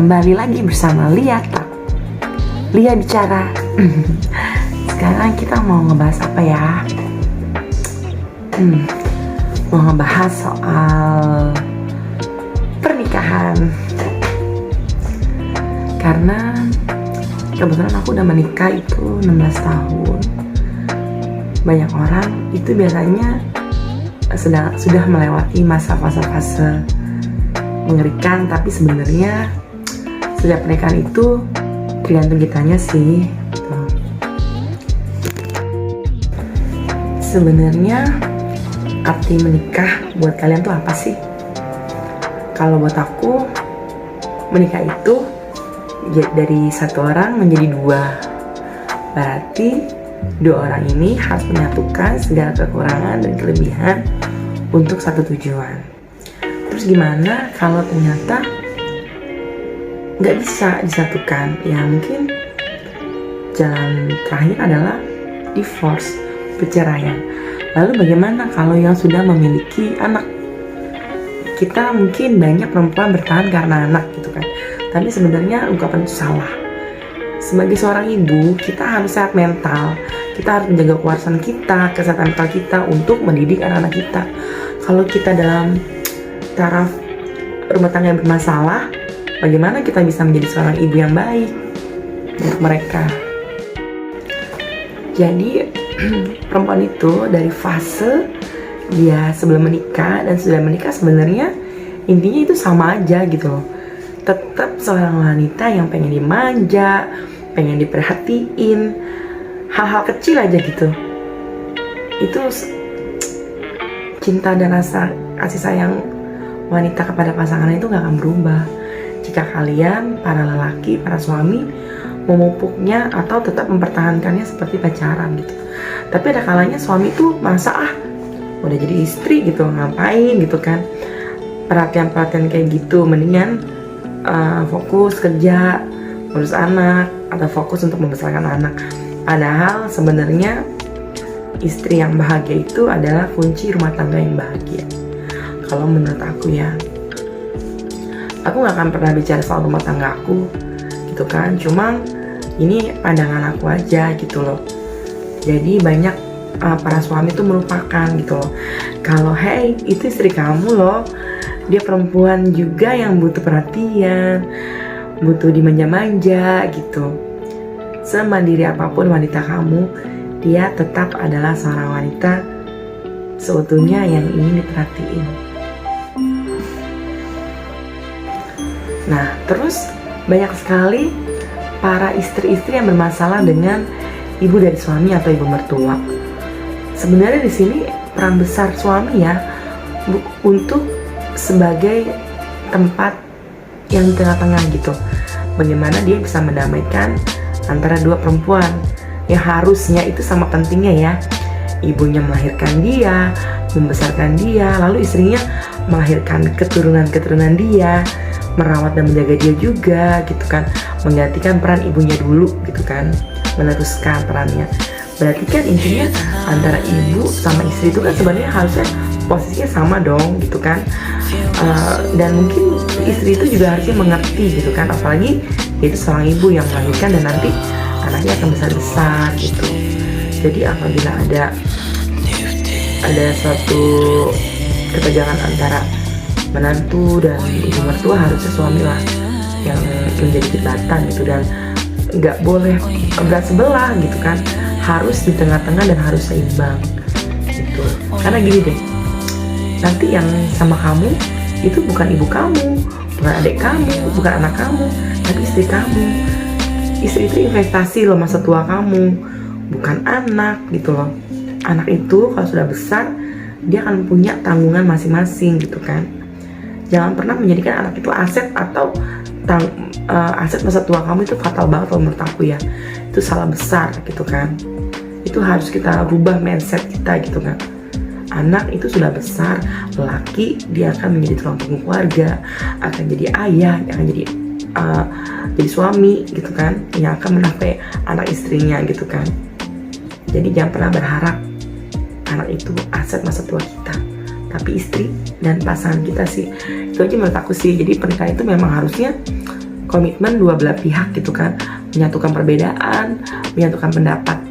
Kembali lagi bersama Lia Tak, Lia Bicara. Sekarang kita mau ngebahas apa ya? Mau ngebahas soal pernikahan. Karena kebetulan aku udah menikah itu 16 tahun. Banyak orang itu biasanya sudah melewati masa fase-fase mengerikan, tapi sebenarnya setiap pernikahan itu tergantung kitanya sih gitu. Sebenarnya arti menikah buat kalian tuh apa sih? Kalau buat aku, menikah itu dari satu orang menjadi dua. Berarti dua orang ini harus menyatukan segala kekurangan dan kelebihan untuk satu tujuan. Terus gimana kalau ternyata nggak bisa disatukan? Ya mungkin jalan terakhir adalah divorce, perceraian. Lalu bagaimana kalau yang sudah memiliki anak? Kita mungkin banyak perempuan bertahan karena anak gitu kan, tapi sebenarnya ungkapan itu salah. Sebagai seorang ibu, kita harus sehat mental. Kita harus menjaga kewarasan kita, kesehatan mental kita untuk mendidik anak-anak kita. Kalau kita dalam taraf rumah tangga yang bermasalah, bagaimana kita bisa menjadi seorang ibu yang baik untuk mereka? Jadi perempuan itu dari fase dia sebelum menikah dan sudah menikah sebenarnya intinya itu sama aja gitu loh. Tetap seorang wanita yang pengen dimanja, pengen diperhatiin, hal-hal kecil aja gitu. Itu cinta dan rasa kasih sayang wanita kepada pasangannya itu gak akan berubah jika kalian, para lelaki, para suami memupuknya atau tetap mempertahankannya seperti pacaran gitu. Tapi ada kalanya suami itu merasa udah jadi istri gitu, ngapain gitu kan, perhatian-perhatian kayak gitu, mendingan fokus kerja, ngurus anak, atau fokus untuk membesarkan anak. Padahal sebenarnya istri yang bahagia itu adalah kunci rumah tangga yang bahagia. Kalau menurut aku ya, aku gak akan pernah bicara soal rumah tangga aku gitu kan, cuma ini pandangan aku aja gitu loh. Jadi banyak para suami tuh melupakan gitu loh, kalau hey itu istri kamu loh, dia perempuan juga yang butuh perhatian, butuh dimanja-manja gitu. Semandiri apapun wanita kamu, dia tetap adalah seorang wanita seutuhnya yang ingin diperhatiin. Nah, terus banyak sekali para istri-istri yang bermasalah dengan ibu dari suami atau ibu mertua. Sebenarnya di sini peran besar suami ya untuk sebagai tempat yang di tengah-tengah gitu. Bagaimana dia bisa mendamaikan antara dua perempuan yang harusnya itu sama pentingnya ya. Ibunya melahirkan dia, membesarkan dia, lalu istrinya melahirkan keturunan-keturunan dia, merawat dan menjaga dia juga gitu kan, menggantikan peran ibunya dulu gitu kan, meneruskan perannya. Berarti kan intinya antara ibu sama istri itu kan sebenarnya harusnya posisinya sama dong gitu kan. Dan mungkin istri itu juga harusnya mengerti gitu kan, apalagi itu seorang ibu yang melahirkan dan nanti anaknya akan besar-besar gitu. Jadi apabila ada suatu ketegangan antara menantu dan ibu mertua, harusnya suami lah yang menjadi jembatan gitu, dan nggak boleh berat sebelah gitu kan, harus di tengah-tengah dan harus seimbang gitu. Karena gini deh, nanti yang sama kamu itu bukan ibu kamu, bukan adik kamu, bukan anak kamu, tapi istri kamu. Istri itu investasi loh masa tua kamu, bukan anak gitu loh. Anak itu kalau sudah besar, dia akan punya tanggungan masing-masing gitu kan. Jangan pernah menjadikan anak itu aset atau aset masa tua kamu. Itu fatal banget kalau menurut aku ya. Itu salah besar gitu kan. Itu harus kita rubah mindset kita gitu kan. Anak itu sudah besar, lelaki, dia akan menjadi tulang punggung keluarga, akan jadi ayah, akan jadi suami gitu kan, yang akan menafkahi anak istrinya gitu kan. Jadi jangan pernah berharap anak itu aset masa tua kita, tapi istri dan pasangan kita sih. Itu aja menurut aku sih. Jadi pernikahan itu memang harusnya komitmen dua belah pihak gitu kan, menyatukan perbedaan, menyatukan pendapat